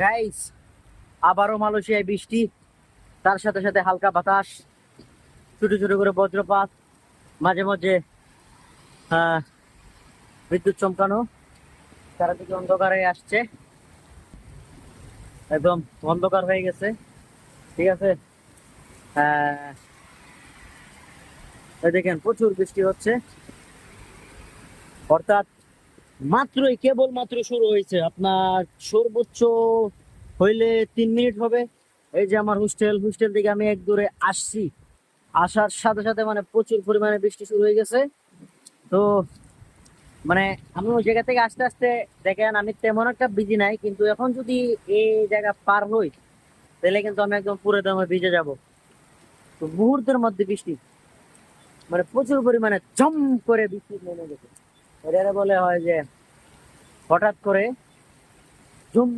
Guys, আবারও মালয়েশিয়ায় বৃষ্টি, তার সাথে সাথে হালকা বাতাস, ছোট ছোট করে বজ্রপাত, মাঝে মাঝে আহ বিদ্যুৎ চমকানো, চারিদিকে অন্ধকার হয়ে আসছে, একদম অন্ধকার হয়ে গেছে। ঠিক আছে। আহ এই দেখেন প্রচুর বৃষ্টি হচ্ছে, অর্থাৎ কেবল মাত্র শুরু হয়েছে। আপনার সর্বোচ্চ হইলে 3 মিনিট হবে। এই যে আমার হোস্টেল থেকে আমি এক দূরে আসছি, আসার সাথে সাথে মানে প্রচুর পরিমাণে বৃষ্টি শুরু হয়ে গেছে। তো মানে আমি ওই জায়গা থেকে আস্তে আস্তে, দেখেন আমি তেমন একটা বিজি নাই, কিন্তু এখন যদি এই জায়গা পার হই তাহলে কিন্তু আমি একদম পুরো দমে ভিজে যাব। তো মুহূর্তের মধ্যে বৃষ্টি, মানে প্রচুর পরিমাণে ঝম করে বৃষ্টি নেমে গেছে। এটা বলে হয় যে হঠাৎ করে ঝুম